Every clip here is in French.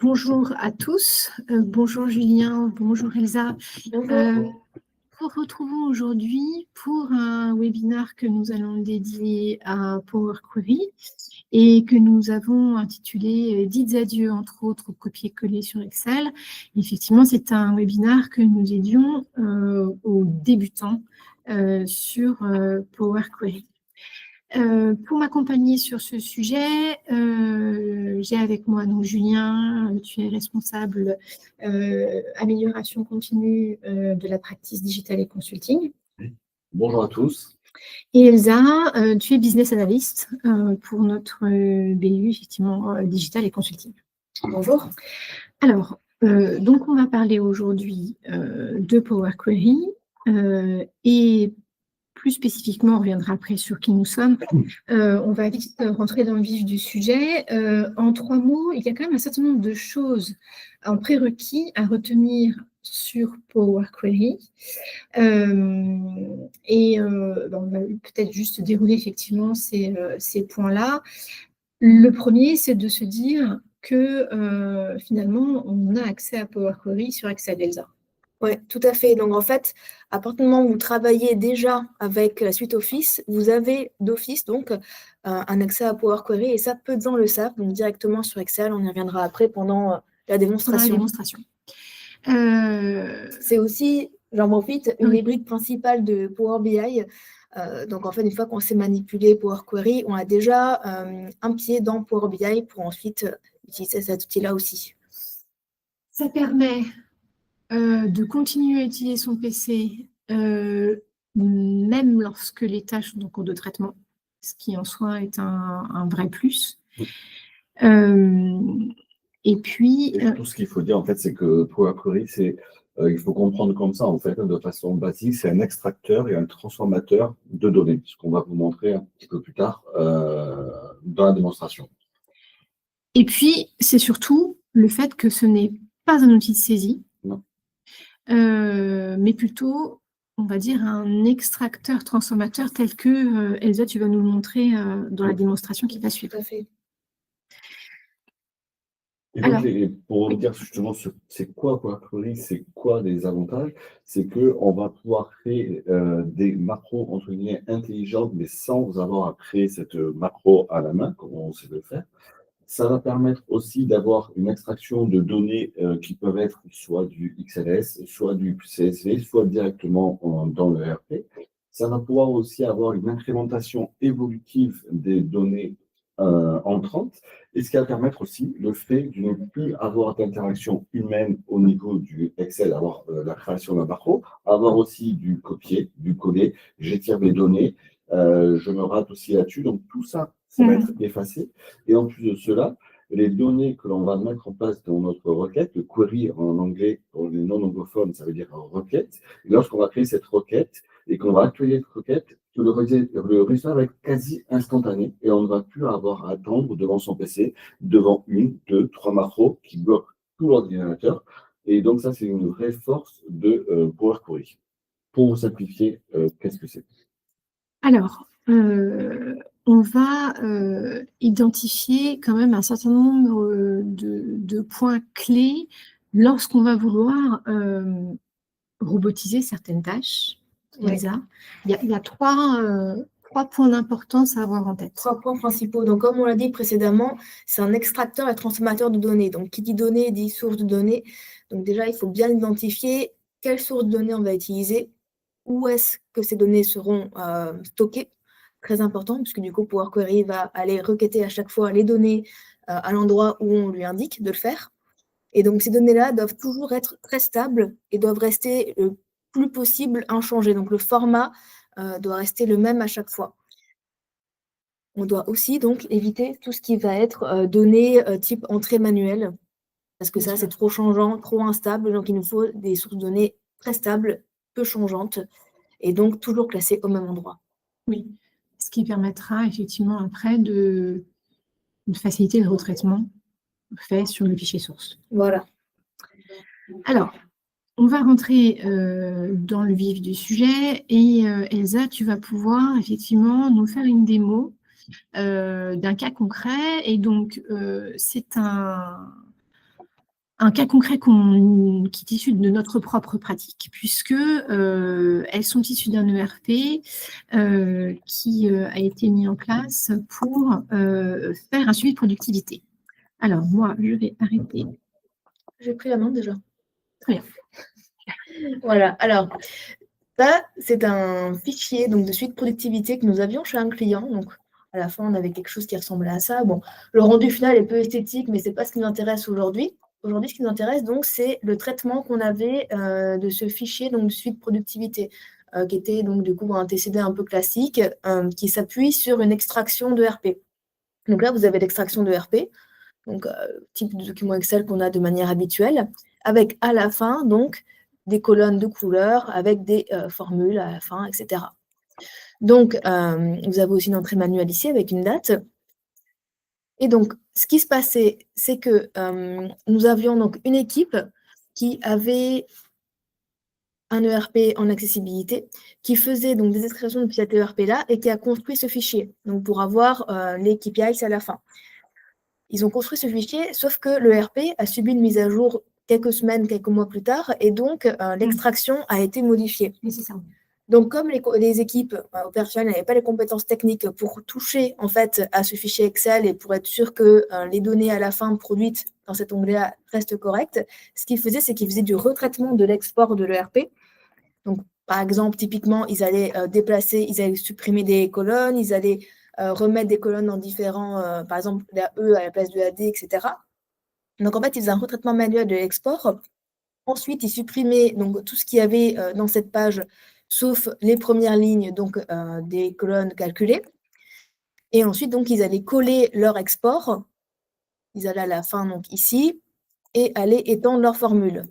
Bonjour à tous, bonjour Julien, bonjour Elsa. Nous retrouvons aujourd'hui pour un webinaire que nous allons dédier à Power Query et que nous avons intitulé Dites adieu, entre autres, au copier-coller sur Excel. Effectivement, c'est un webinaire que nous dédions aux débutants sur Power Query. Pour m'accompagner sur ce sujet, j'ai avec moi donc Julien, tu es responsable amélioration continue de la practice digital et consulting. Bonjour à tous. Et Elsa, tu es business analyst pour notre BU, effectivement, digital et consulting. Bonjour. Alors, donc on va parler aujourd'hui de Power Query et plus spécifiquement, on reviendra après sur qui nous sommes. On va vite rentrer dans le vif du sujet. En 3 mots, il y a quand même un certain nombre de choses en prérequis à retenir sur Power Query. On va peut-être juste dérouler effectivement ces points-là. Le premier, c'est de se dire que finalement, on a accès à Power Query sur Excel, Elsa. Oui, tout à fait. Donc, en fait, à partir du moment où vous travaillez déjà avec la suite Office, vous avez d'office donc un accès à Power Query et ça, peu de gens le savent. Donc, directement sur Excel, on y reviendra après pendant la démonstration. C'est aussi, j'en profite, une des briques principales de Power BI. Donc, en fait, une fois qu'on sait manipuler Power Query, on a déjà un pied dans Power BI pour ensuite utiliser cet outil-là aussi. Ça permet de continuer à utiliser son PC, même lorsque les tâches sont en cours de traitement, ce qui en soi est un vrai plus. Et puis... Tout ce qu'il faut dire, en fait, c'est que Power Query, il faut comprendre comme ça, en fait, de façon basique, c'est un extracteur et un transformateur de données, ce qu'on va vous montrer un petit peu plus tard dans la démonstration. Et puis, c'est surtout le fait que ce n'est pas un outil de saisie, mais plutôt, on va dire, un extracteur transformateur tel que, Elsa, tu vas nous le montrer dans la démonstration qui va suivre. Tout à fait. Et donc, pour dire justement c'est quoi Power Query, c'est quoi les avantages, c'est qu'on va pouvoir créer des macros entre guillemets intelligentes, mais sans avoir à créer cette macro à la main, comme on sait le faire. Ça va permettre aussi d'avoir une extraction de données qui peuvent être soit du XLS, soit du CSV, soit directement dans le ERP. Ça va pouvoir aussi avoir une incrémentation évolutive des données entrantes, et ce qui va permettre aussi le fait de ne plus avoir d'interaction humaine au niveau du Excel, avoir la création d'un macro, avoir aussi du copier, du coller, j'étire des données, je me rate aussi là-dessus, donc tout ça, ça va être effacé. Et en plus de cela, les données que l'on va mettre en place dans notre requête, le query en anglais, pour les non-anglophones, ça veut dire requête. Et lorsqu'on va créer cette requête et qu'on va actualiser cette requête, le résultat va être quasi instantané et on ne va plus avoir à attendre devant son PC, devant 1, 2, 3 macros qui bloquent tout l'ordinateur. Et donc ça, c'est une vraie force de Power Query. Pour vous simplifier, qu'est-ce que c'est? Alors, on va identifier quand même un certain nombre de points clés lorsqu'on va vouloir robotiser certaines tâches. Elsa, il y a 3 points d'importance à avoir en tête. 3 points principaux. Donc, comme on l'a dit précédemment, c'est un extracteur et transformateur de données. Donc, qui dit données dit source de données. Donc, déjà, il faut bien identifier quelle source de données on va utiliser, où est-ce que ces données seront stockées. Très important, puisque du coup, Power Query va aller requêter à chaque fois les données à l'endroit où on lui indique de le faire. Et donc, ces données-là doivent toujours être très stables et doivent rester le plus possible inchangées. Donc, le format doit rester le même à chaque fois. On doit aussi donc éviter tout ce qui va être données type entrée manuelle, parce que ça, c'est trop changeant, trop instable. Donc, il nous faut des sources de données très stables, peu changeantes, et donc toujours classées au même endroit. Oui, ce qui permettra effectivement après de faciliter le retraitement fait sur le fichier source. Voilà. Alors, on va rentrer dans le vif du sujet et Elsa, tu vas pouvoir effectivement nous faire une démo d'un cas concret. Et donc, c'est un un cas concret qui est issu de notre propre pratique, puisque elles sont issues d'un ERP qui a été mis en place pour faire un suivi de productivité. Alors, moi, je vais arrêter. J'ai pris la main déjà. Très bien. Voilà, alors, ça, c'est un fichier donc, de suite productivité que nous avions chez un client. Donc, à la fin, on avait quelque chose qui ressemblait à ça. Bon, le rendu final est peu esthétique, mais ce n'est pas ce qui nous intéresse aujourd'hui. Aujourd'hui, ce qui nous intéresse, donc, c'est le traitement qu'on avait de ce fichier donc, de suite productivité, qui était donc, du coup, un TCD un peu classique, qui s'appuie sur une extraction de RP. Donc là, vous avez l'extraction de RP, donc type de document Excel qu'on a de manière habituelle, avec à la fin, donc, des colonnes de couleurs avec des formules à la fin, etc. Donc, vous avez aussi une entrée manuelle ici avec une date. Et donc, ce qui se passait, c'est que nous avions donc une équipe qui avait un ERP en accessibilité, qui faisait donc des extractions depuis cet ERP-là et qui a construit ce fichier, donc pour avoir les KPIs à la fin. Ils ont construit ce fichier, sauf que le ERP a subi une mise à jour quelques semaines, quelques mois plus tard, et donc l'extraction a été modifiée. Oui, c'est ça. Donc, comme les équipes opérationnelles n'avaient pas les compétences techniques pour toucher en fait à ce fichier Excel et pour être sûr que les données à la fin produites dans cet onglet-là restent correctes, ce qu'ils faisaient, c'est qu'ils faisaient du retraitement de l'export de l'ERP. Donc, par exemple, typiquement, ils allaient déplacer, ils allaient supprimer des colonnes, ils allaient remettre des colonnes dans différents, par exemple, la E à la place de la D, etc. Donc, en fait, ils faisaient un retraitement manuel de l'export. Ensuite, ils supprimaient donc, tout ce qu'il y avait dans cette page, sauf les premières lignes donc, des colonnes calculées. Et ensuite, donc, ils allaient coller leur export. Ils allaient à la fin, donc ici, et aller étendre leur formule.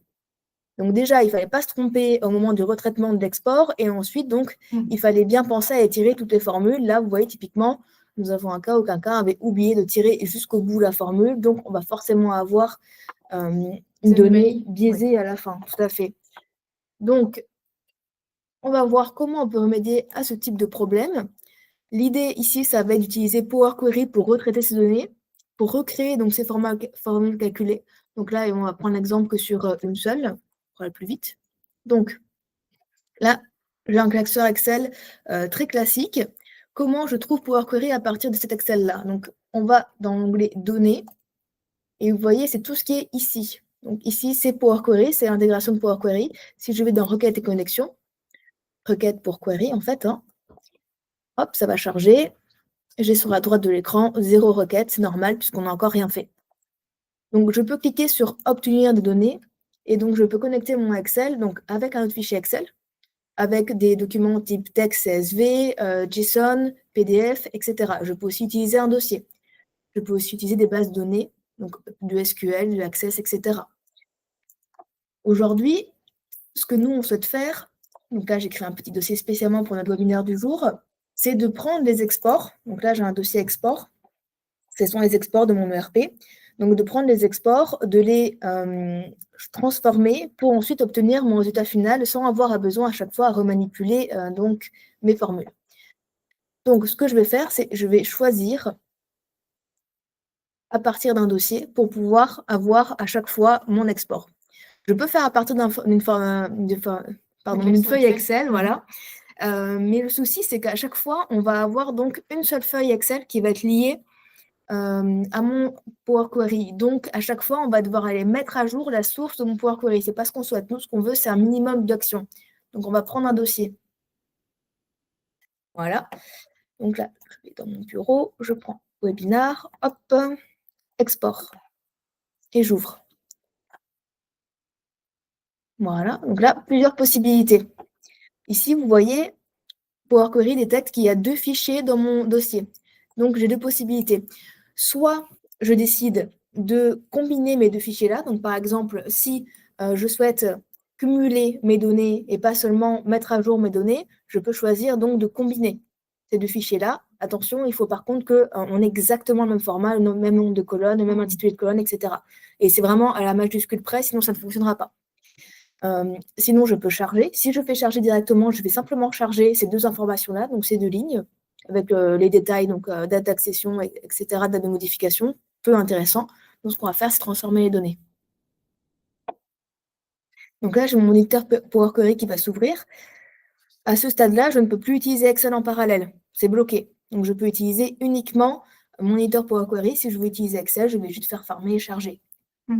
Donc déjà, il ne fallait pas se tromper au moment du retraitement de l'export. Et ensuite, donc, il fallait bien penser à étirer toutes les formules. Là, vous voyez, typiquement, nous avons un cas où quelqu'un avait oublié de tirer jusqu'au bout la formule. Donc, on va forcément avoir une donnée biaisée à la fin. Tout à fait. Donc, on va voir comment on peut remédier à ce type de problème. L'idée ici, ça va être d'utiliser Power Query pour retraiter ces données, pour recréer donc, ces formules calculées. Donc là, on va prendre l'exemple que sur une seule, pour aller plus vite. Donc, là, j'ai un classeur Excel très classique. Comment je trouve Power Query à partir de cet Excel-là? Donc, on va dans l'onglet Données, et vous voyez, c'est tout ce qui est ici. Donc ici, c'est Power Query, c'est l'intégration de Power Query. Si je vais dans Requêtes et connexions, Requête pour Query, en fait, hop, ça va charger. J'ai sur la droite de l'écran 0 requête, c'est normal puisqu'on n'a encore rien fait. Donc, je peux cliquer sur Obtenir des données et donc je peux connecter mon Excel donc, avec un autre fichier Excel, avec des documents type texte, CSV, JSON, PDF, etc. Je peux aussi utiliser un dossier. Je peux aussi utiliser des bases de données, donc du SQL, du Access, etc. Aujourd'hui, ce que nous, on souhaite faire, donc là, j'ai créé un petit dossier spécialement pour notre webinaire du jour, c'est de prendre les exports. Donc là, j'ai un dossier export. Ce sont les exports de mon ERP. Donc, de prendre les exports, de les transformer pour ensuite obtenir mon résultat final sans avoir besoin à chaque fois à remanipuler donc, mes formules. Donc, ce que je vais faire, c'est je vais choisir à partir d'un dossier pour pouvoir avoir à chaque fois mon export. Je peux faire à partir d'une feuille Excel, voilà. Mais le souci, c'est qu'à chaque fois, on va avoir donc une seule feuille Excel qui va être liée à mon Power Query. Donc, à chaque fois, on va devoir aller mettre à jour la source de mon Power Query. Ce n'est pas ce qu'on souhaite. Nous, ce qu'on veut, c'est un minimum d'actions. Donc, on va prendre un dossier. Voilà. Donc là, je vais dans mon bureau, je prends Webinar, hop, export. Et j'ouvre. Voilà. Donc là, plusieurs possibilités. Ici, vous voyez, Power Query détecte qu'il y a 2 fichiers dans mon dossier. Donc, j'ai 2 possibilités. Soit je décide de combiner mes 2 fichiers-là. Donc, par exemple, si je souhaite cumuler mes données et pas seulement mettre à jour mes données, je peux choisir donc de combiner ces 2 fichiers-là. Attention, il faut par contre qu'on ait exactement le même format, le même nombre de colonnes, le même intitulé de colonne, etc. Et c'est vraiment à la majuscule près, sinon ça ne fonctionnera pas. Sinon, je peux charger. Si je fais charger directement, je vais simplement charger ces 2 informations-là, donc ces 2 lignes, avec les détails, donc date d'accession, etc., date de modification, peu intéressant. Donc, ce qu'on va faire, c'est transformer les données. Donc là, j'ai mon moniteur Power Query qui va s'ouvrir. À ce stade-là, je ne peux plus utiliser Excel en parallèle. C'est bloqué. Donc, je peux utiliser uniquement mon moniteur Power Query. Si je veux utiliser Excel, je vais juste faire farmer et charger.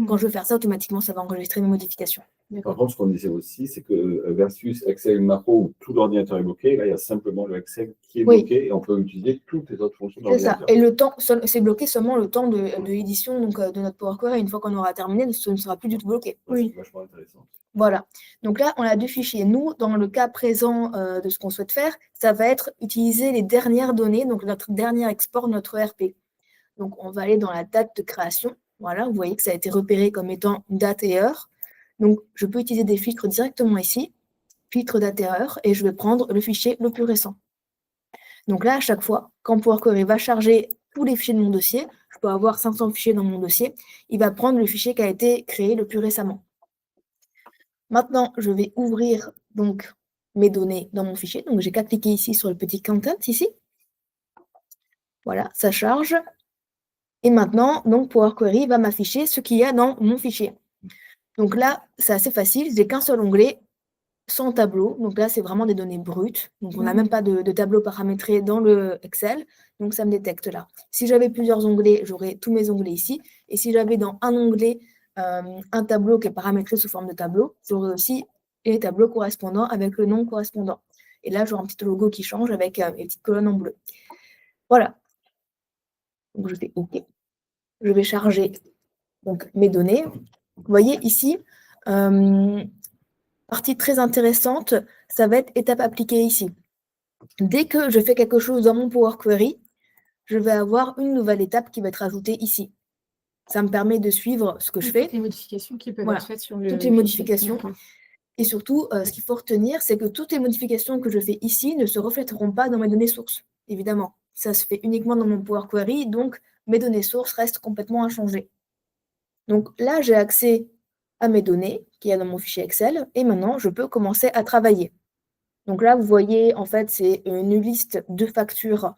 Quand je veux faire ça, automatiquement, ça va enregistrer mes modifications. Par contre, ce qu'on disait aussi, c'est que versus Excel macro où tout l'ordinateur est bloqué, là, il y a simplement le Excel qui est bloqué et on peut utiliser toutes les autres fonctions de C'est ça. l'ordinateur. Et le temps, c'est bloqué seulement le temps de l'édition de notre Power Query. Une fois qu'on aura terminé, ce ne sera plus du tout bloqué. C'est vachement intéressant. Voilà. Donc là, on a deux fichiers. Nous, dans le cas présent de ce qu'on souhaite faire, ça va être utiliser les dernières données, donc notre dernier export, notre ERP. Donc, on va aller dans la date de création. Voilà, vous voyez que ça a été repéré comme étant date et heure. Donc, je peux utiliser des filtres directement ici, filtre date et heure, et je vais prendre le fichier le plus récent. Donc là, à chaque fois, quand Power Query va charger tous les fichiers de mon dossier, je peux avoir 500 fichiers dans mon dossier, il va prendre le fichier qui a été créé le plus récemment. Maintenant, je vais ouvrir donc mes données dans mon fichier. Donc, j'ai qu'à cliquer ici sur le petit content ici. Voilà, ça charge. Et maintenant, donc, Power Query va m'afficher ce qu'il y a dans mon fichier. Donc là, c'est assez facile. J'ai qu'un seul onglet sans tableau. Donc là, c'est vraiment des données brutes. Donc, on n'a même pas de tableau paramétré dans le Excel. Donc, ça me détecte là. Si j'avais plusieurs onglets, j'aurais tous mes onglets ici. Et si j'avais dans un onglet un tableau qui est paramétré sous forme de tableau, j'aurais aussi les tableaux correspondants avec le nom correspondant. Et là, j'aurai un petit logo qui change avec les petites colonnes en bleu. Voilà. Donc, je fais OK. Je vais charger donc, mes données. Vous voyez ici, partie très intéressante, ça va être étape appliquée ici. Dès que je fais quelque chose dans mon Power Query, je vais avoir une nouvelle étape qui va être ajoutée ici. Ça me permet de suivre ce que je fais. Toutes les modifications qui peuvent être faites sur le Toutes les modifications. Et surtout, ce qu'il faut retenir, c'est que toutes les modifications que je fais ici ne se reflèteront pas dans mes données sources, évidemment. Ça se fait uniquement dans mon Power Query, donc mes données sources restent complètement inchangées. Donc là, j'ai accès à mes données qu'il y a dans mon fichier Excel, et maintenant, je peux commencer à travailler. Donc là, vous voyez, en fait, c'est une liste de factures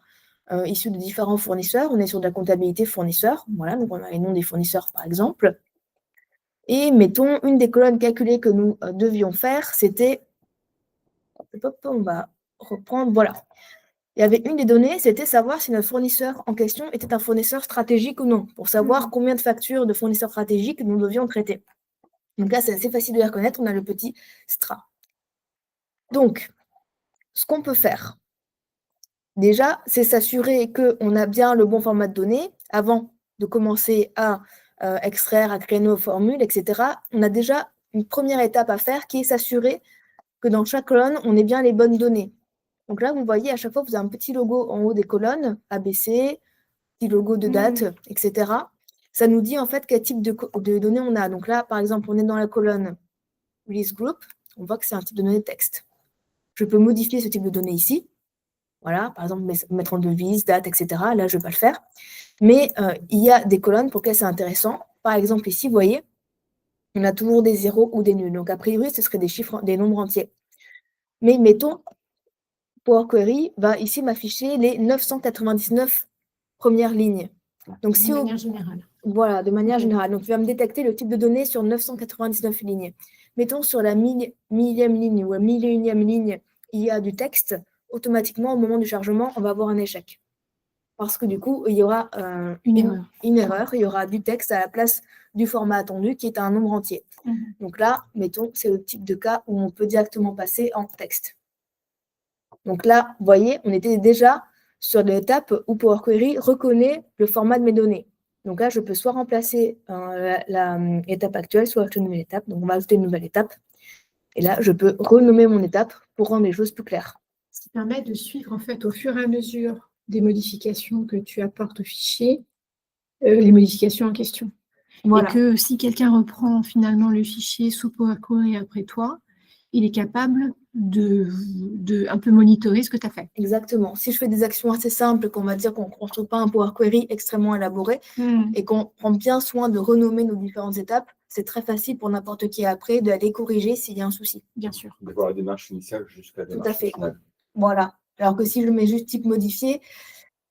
issues de différents fournisseurs. On est sur de la comptabilité fournisseur. Voilà, donc on a les noms des fournisseurs, par exemple. Et mettons, une des colonnes calculées que nous devions faire, c'était... On va reprendre, voilà. Il y avait une des données, c'était savoir si notre fournisseur en question était un fournisseur stratégique ou non, pour savoir combien de factures de fournisseurs stratégiques nous devions traiter. Donc là, c'est assez facile de les reconnaître, on a le petit STRA. Donc, ce qu'on peut faire, déjà, c'est s'assurer qu'on a bien le bon format de données avant de commencer à extraire, à créer nos formules, etc. On a déjà une première étape à faire qui est s'assurer que dans chaque colonne, on ait bien les bonnes données. Donc là, vous voyez, à chaque fois, vous avez un petit logo en haut des colonnes, ABC, petit logo de date, etc. Ça nous dit en fait quel type de données on a. Donc là, par exemple, on est dans la colonne Release Group, on voit que c'est un type de données texte. Je peux modifier ce type de données ici. Voilà, par exemple, mettre en devise, date, etc. Là, je ne vais pas le faire. Mais il y a des colonnes pour lesquelles c'est intéressant. Par exemple, ici, vous voyez, on a toujours des zéros ou des nuls. Donc, a priori, ce seraient des chiffres, des nombres entiers. Mais mettons, Power Query va ici m'afficher les 999 premières lignes. Donc, de manière générale. Voilà, de manière générale. Donc, il va me détecter le type de données sur 999 lignes. Mettons sur la millième ligne ou la 1001e ligne, il y a du texte. Automatiquement, au moment du chargement, on va avoir un échec. Parce que du coup, il y aura une erreur. Il y aura du texte à la place du format attendu qui est un nombre entier. Donc là, mettons, c'est le type de cas où on peut directement passer en texte. Donc là, vous voyez, on était déjà sur l'étape où Power Query reconnaît le format de mes données. Donc là, je peux soit remplacer l'étape actuelle, soit ajouter une nouvelle étape. Donc on va ajouter une nouvelle étape. Et là, je peux renommer mon étape pour rendre les choses plus claires. Ce qui permet de suivre en fait au fur et à mesure des modifications que tu apportes au fichier, les modifications en question. Voilà. Et que si quelqu'un reprend finalement le fichier sous Power Query après toi, il est capable de un peu monitorer ce que tu as fait. Exactement. Si je fais des actions assez simples, qu'on va dire qu'on ne construit pas un Power Query extrêmement élaboré et qu'on prend bien soin de renommer nos différentes étapes, c'est très facile pour n'importe qui après d'aller corriger s'il y a un souci. Bien sûr. De voir la démarche initiale jusqu'à la démarche finale. Voilà. Alors que si je mets juste type modifié,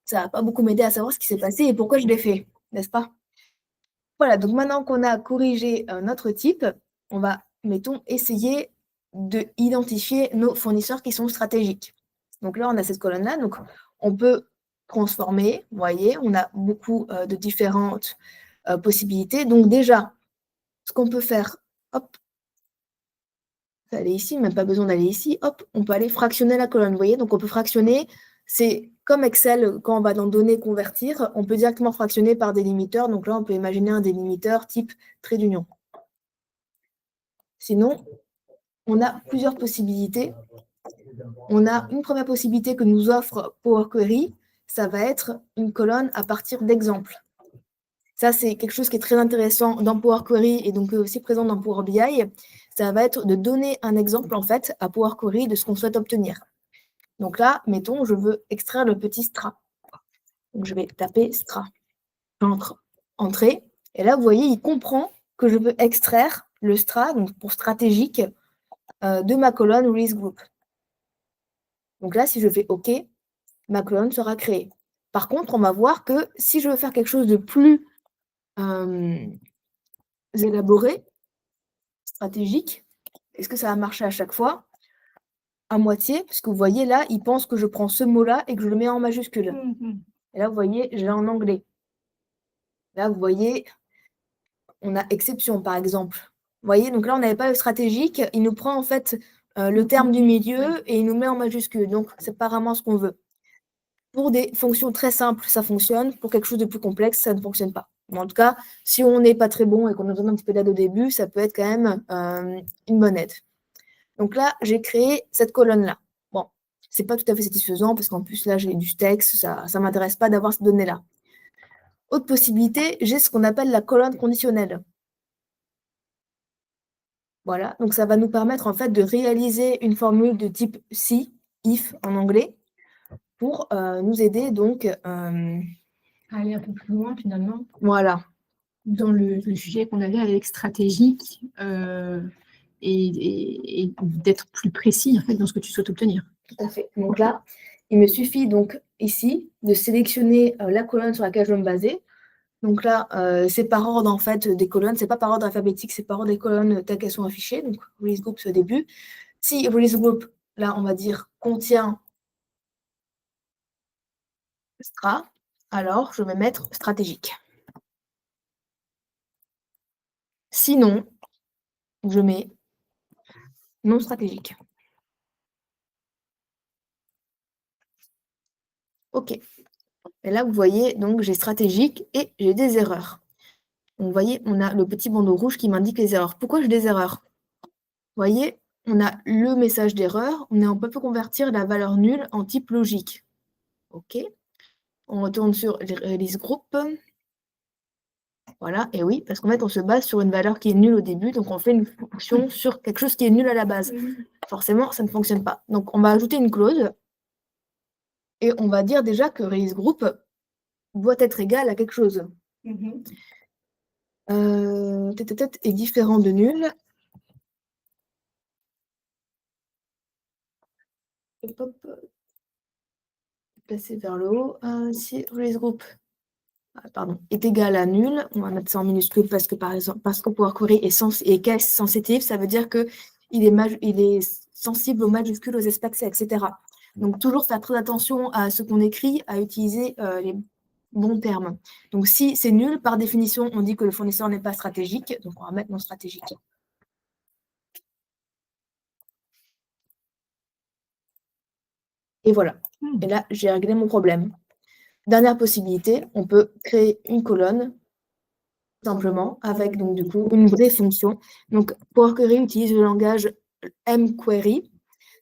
ça ne va pas beaucoup m'aider à savoir ce qui s'est passé et pourquoi je l'ai fait, n'est-ce pas? Voilà, donc maintenant qu'on a corrigé notre type, on va mettons, essayer d'identifier nos fournisseurs qui sont stratégiques. Donc là, on a cette colonne-là, donc on peut transformer, vous voyez, on a beaucoup de différentes possibilités. Donc déjà, ce qu'on peut faire, hop, aller ici, même pas besoin d'aller ici, hop, on peut aller fractionner la colonne, vous voyez, donc on peut fractionner, c'est comme Excel, quand on va dans données convertir, on peut directement fractionner par délimiteur, donc là, on peut imaginer un délimiteur type trait d'union. Sinon, on a plusieurs possibilités. On a une première possibilité que nous offre Power Query, ça va être une colonne à partir d'exemples. Ça, c'est quelque chose qui est très intéressant dans Power Query et donc aussi présent dans Power BI. Ça va être de donner un exemple, en fait, à Power Query de ce qu'on souhaite obtenir. Donc là, mettons, je veux extraire le petit strat. Donc je vais taper strat. J'entre, entrée. Et là, vous voyez, il comprend que je veux extraire le strat, donc pour stratégique, de ma colonne Release Group. Donc là, si je fais OK, ma colonne sera créée. Par contre, on va voir que si je veux faire quelque chose de plus élaboré, stratégique, est-ce que ça va marcher à chaque fois? À moitié, parce que vous voyez là, il pense que je prends ce mot-là et que je le mets en majuscule. Et là, vous voyez, je l'ai en anglais. Là, vous voyez, on a exception, par exemple. Vous voyez, donc là, on n'avait pas le stratégique. Il nous prend en fait le terme du milieu et il nous met en majuscule. Donc, c'est pas vraiment ce qu'on veut. Pour des fonctions très simples, ça fonctionne. Pour quelque chose de plus complexe, ça ne fonctionne pas. Mais en tout cas, si on n'est pas très bon et qu'on a besoin d'un petit peu d'aide au début, ça peut être quand même une bonne aide. Donc là, j'ai créé cette colonne-là. Bon, c'est pas tout à fait satisfaisant parce qu'en plus, là, j'ai du texte. Ça ne m'intéresse pas d'avoir cette donnée-là. Autre possibilité, j'ai ce qu'on appelle la colonne conditionnelle. Voilà, donc ça va nous permettre en fait de réaliser une formule de type si, if en anglais, pour nous aider donc à aller un peu plus loin finalement. Voilà. Dans le sujet qu'on avait avec stratégique et d'être plus précis en fait dans ce que tu souhaites obtenir. Tout à fait. Donc là, il me suffit donc ici de sélectionner la colonne sur laquelle je veux me baser. Donc là, c'est par ordre en fait des colonnes, c'est pas par ordre alphabétique, c'est par ordre des colonnes telles qu'elles sont affichées. Donc release group c'est au début. Si release group, là on va dire contient strat, alors je vais mettre stratégique. Sinon, je mets non stratégique. OK. Et là, vous voyez, donc j'ai stratégique et j'ai des erreurs. Donc, vous voyez, on a le petit bandeau rouge qui m'indique les erreurs. Pourquoi j'ai des erreurs? Vous voyez, on a le message d'erreur, on peut convertir la valeur nulle en type logique. OK. On retourne sur release group. Voilà, et oui, parce qu'en fait, on se base sur une valeur qui est nulle au début, donc on fait une fonction sur quelque chose qui est nul à la base. Forcément, ça ne fonctionne pas. Donc, on va ajouter une clause et on va dire déjà que release group doit être égal à quelque chose. Est différent de nul. Hop, placer vers le haut. Si release group est égal à nul, on va mettre ça en minuscule parce que par exemple, parce que Power Query est case sensitive, ça veut dire que il est sensible aux majuscules, aux espaces, etc. Donc toujours faire très attention à ce qu'on écrit, à utiliser les bons termes. Donc si c'est nul, par définition, on dit que le fournisseur n'est pas stratégique, donc on va mettre non stratégique. Et voilà. Et là, j'ai réglé mon problème. Dernière possibilité, on peut créer une colonne simplement avec donc du coup une vraie fonction. Donc Power Query utilise le langage mQuery.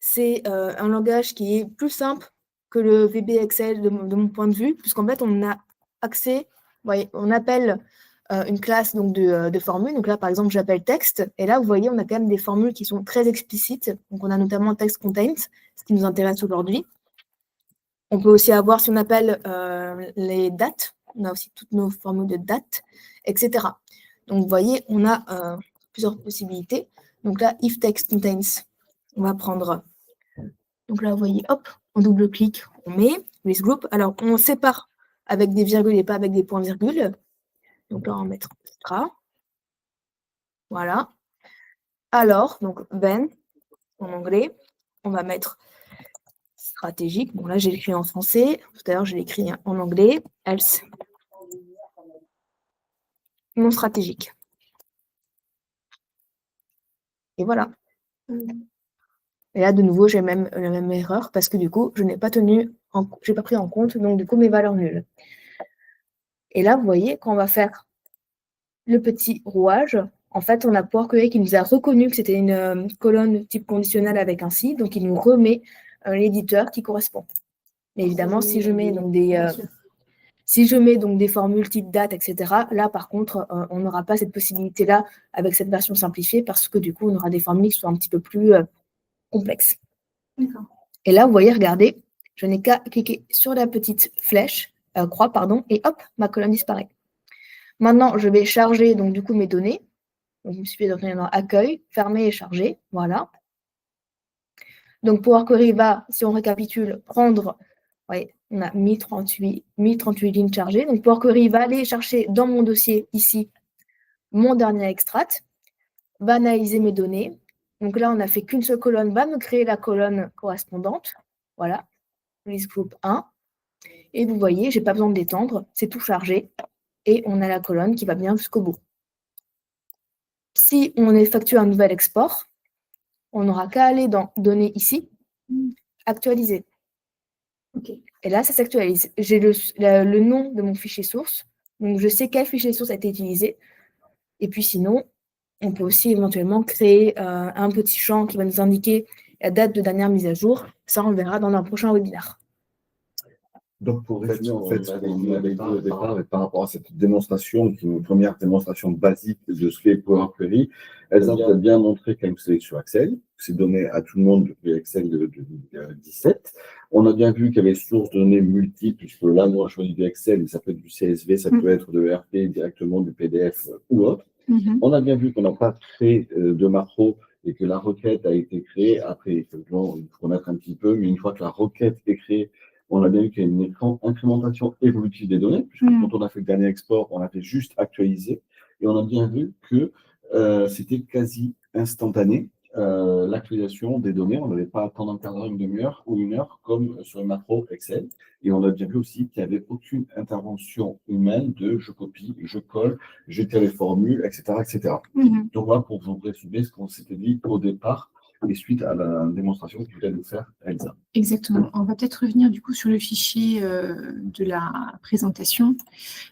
C'est un langage qui est plus simple que le VB Excel de mon point de vue, puisqu'en fait on a accès, voyez, on appelle une classe donc, de formules. Donc là par exemple j'appelle texte, et là vous voyez on a quand même des formules qui sont très explicites. Donc on a notamment text content, ce qui nous intéresse aujourd'hui. On peut aussi avoir, si on appelle les dates, on a aussi toutes nos formules de dates, etc. Donc, vous voyez, on a plusieurs possibilités. Donc là, if text contains, on va prendre. Donc là, vous voyez, hop, on double-clique, on met this group. Alors, on sépare avec des virgules et pas avec des points-virgules. Donc là, on va mettre strat. Voilà. Alors, donc then, en anglais, on va mettre stratégique. Bon, là, j'ai écrit en français. Tout à l'heure, j'ai écrit en anglais. Else, non stratégique. Et voilà. Et là, de nouveau, j'ai la même erreur parce que du coup, je n'ai pas j'ai pas pris en compte, donc du coup, mes valeurs nulles. Et là, vous voyez, quand on va faire le petit rouage, en fait, on a Power Query qui nous a reconnu que c'était une colonne type conditionnel avec un si, donc il nous remet l'éditeur qui correspond. Mais évidemment, si je mets donc des formules type date, etc., là, par contre, on n'aura pas cette possibilité-là avec cette version simplifiée parce que du coup, on aura des formules qui sont un petit peu plus complexes. D'accord. Et là, vous voyez, regardez, je n'ai qu'à cliquer sur la petite croix, et hop, ma colonne disparaît. Maintenant, je vais charger donc du coup mes données. Donc, il me suffit de revenir dans accueil, fermer et charger. Voilà. Donc, Power Query va, si on récapitule, prendre, on a 1038 lignes chargées. Donc, Power Query va aller chercher dans mon dossier ici mon dernier extract, va analyser mes données. Donc là, on n'a fait qu'une seule colonne, va me créer la colonne correspondante. Voilà, list group 1. Et vous voyez, je n'ai pas besoin de d'étendre, c'est tout chargé. Et on a la colonne qui va bien jusqu'au bout. Si on effectue un nouvel export, on n'aura qu'à aller dans Données ici, actualiser. Okay. Et là, ça s'actualise. J'ai le nom de mon fichier source, donc je sais quel fichier source a été utilisé. Et puis sinon, on peut aussi éventuellement créer un petit champ qui va nous indiquer la date de dernière mise à jour. Ça, on le verra dans un prochain webinaire. Donc, pour résumer, en fait, ce qu'on avait dit au départ, et par rapport à cette démonstration, qui est une première démonstration basique de ce qu'est Power Query, elles ont bien montré qu'elles nous sur Excel. C'est donné à tout le monde depuis Excel de 2017. On a bien vu qu'il y avait sources de données multiples, puisque là, moi, je choisis du Excel, mais ça peut être du CSV, ça peut être de l'ERP directement, du PDF ou autre. On a bien vu qu'on n'a pas créé de macro et que la requête a été créée. Après, effectivement, il faut connaître un petit peu, mais une fois que la requête est créée, on a bien vu qu'il y a une incrémentation évolutive des données, puisque quand on a fait le dernier export, on a fait juste actualiser. Et on a bien vu que c'était quasi instantané. L'actualisation des données, on n'avait pas à attendre un quart d'heure, une demi-heure ou une heure comme sur le macro Excel. Et on a bien vu aussi qu'il n'y avait aucune intervention humaine de je copie, je colle, je tire les formules, etc. etc. Donc voilà pour vous résumer ce qu'on s'était dit au départ et suite à la démonstration que vient de faire Elsa. Exactement. On va peut-être revenir du coup sur le fichier de la présentation.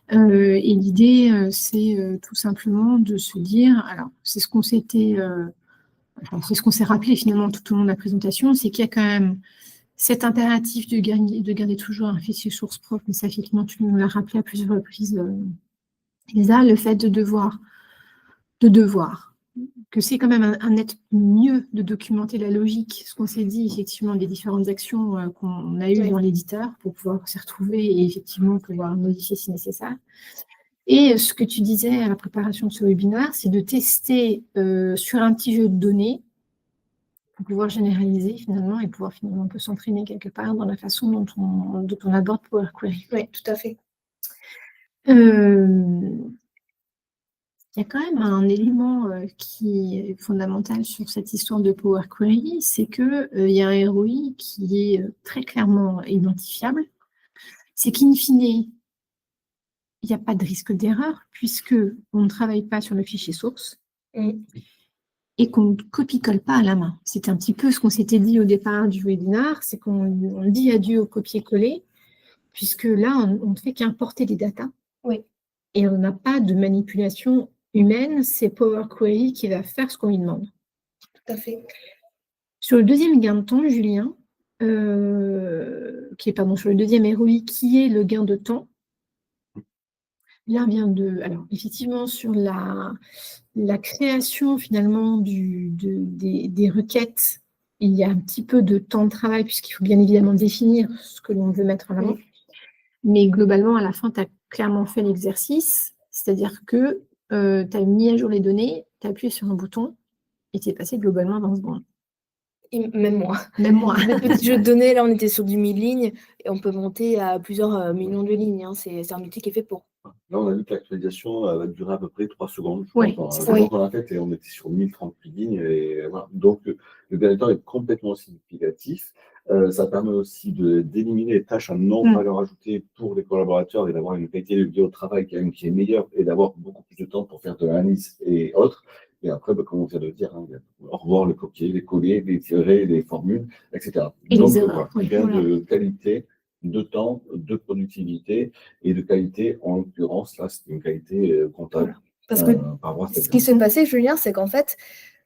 Et l'idée, c'est tout simplement de se dire, alors c'est ce qu'on s'était, c'est ce qu'on s'est rappelé finalement tout au long de la présentation, c'est qu'il y a quand même cet impératif de garder toujours un fichier source propre, mais ça effectivement tu nous l'as rappelé à plusieurs reprises, Elsa, le fait de devoir que c'est quand même un net mieux de documenter la logique, ce qu'on s'est dit effectivement des différentes actions qu'on a eues dans l'éditeur pour pouvoir s'y retrouver et effectivement pouvoir modifier si nécessaire. Et ce que tu disais à la préparation de ce webinaire, c'est de tester sur un petit jeu de données pour pouvoir généraliser finalement et pouvoir finalement un peu s'entraîner quelque part dans la façon dont on aborde Power Query. Oui, tout à fait. Il y a quand même un élément qui est fondamental sur cette histoire de Power Query, c'est qu'il y a un ROI qui est très clairement identifiable. C'est qu'in fine, il n'y a pas de risque d'erreur puisqu'on ne travaille pas sur le fichier source et qu'on ne copie-colle pas à la main. C'était un petit peu ce qu'on s'était dit au départ du webinaire, c'est qu'on dit adieu au copier-coller puisque là, on ne fait qu'importer les datas. Oui. Et on n'a pas de manipulation humaine, c'est Power Query qui va faire ce qu'on lui demande. Tout à fait. Sur le deuxième gain de temps, Julien, sur le deuxième ROI, qui est le gain de temps, là vient de... Alors, effectivement, sur la création, finalement, des requêtes, il y a un petit peu de temps de travail, puisqu'il faut bien évidemment définir ce que l'on veut mettre en avant. Mais globalement, à la fin, tu as clairement fait l'exercice, c'est-à-dire que tu as mis à jour les données, tu as appuyé sur un bouton, et tu es passé globalement 20 secondes. Et même moins. Même moi. Les petits jeux de données, là, on était sur du 1000 lignes et on peut monter à plusieurs millions de lignes. Hein. C'est un outil qui est fait pour. Là, on a vu que l'actualisation va durer à peu près 3 secondes. Oui, pense, c'est hein. ça. Donc, on a fait et on était sur 1038 lignes. Et voilà. Donc, le gain de temps est complètement significatif. Ça permet aussi d'éliminer les tâches à non-valeur ajoutée pour les collaborateurs et d'avoir une qualité de vie au travail quand même qui est meilleure et d'avoir beaucoup plus de temps pour faire de l'analyse et autres. Et après, comme on vient de le dire, hein, revoir le copier, les coller, les tirer, les formules, etc. Et Donc, les erreurs, voilà, gain de qualité, de temps, de productivité et de qualité. En l'occurrence, là, c'est une qualité comptable. Parce que par rapport à ce qui s'est passé, Julien, c'est qu'en fait,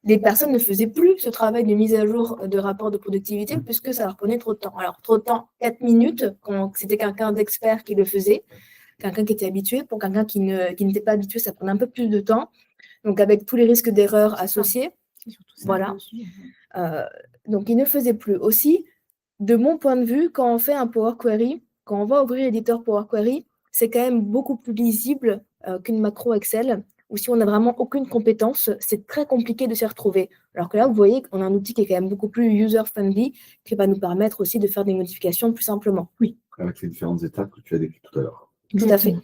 les personnes ne faisaient plus ce travail de mise à jour de rapport de productivité puisque ça leur prenait trop de temps. Alors, trop de temps, 4 minutes, quand c'était quelqu'un d'expert qui le faisait, quelqu'un qui était habitué. Pour quelqu'un qui n'était pas habitué, ça prenait un peu plus de temps. Donc, avec tous les risques d'erreur associés. C'est surtout ça. Voilà. Donc, il ne faisait plus. Aussi, de mon point de vue, quand on fait un Power Query, quand on va ouvrir l'éditeur Power Query, c'est quand même beaucoup plus lisible qu'une macro Excel, ou si on n'a vraiment aucune compétence, c'est très compliqué de s'y retrouver. Alors que là, vous voyez qu'on a un outil qui est quand même beaucoup plus user-friendly, qui va nous permettre aussi de faire des modifications plus simplement. Oui. Avec les différentes étapes que tu as décrites tout à l'heure. Tout à fait.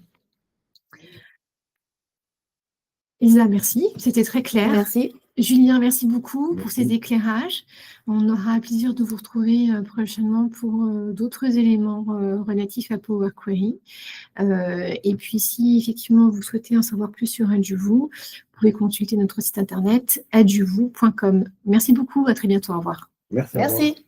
Elsa, merci. C'était très clair. Merci. Julien, merci beaucoup pour Merci. ces éclairages. On aura plaisir de vous retrouver prochainement pour d'autres éléments relatifs à Power Query. Et puis, si effectivement vous souhaitez en savoir plus sur Adjuvoo, vous pouvez consulter notre site internet adjuvoo.com. Merci beaucoup, à très bientôt, au revoir. Merci. Au revoir. Merci.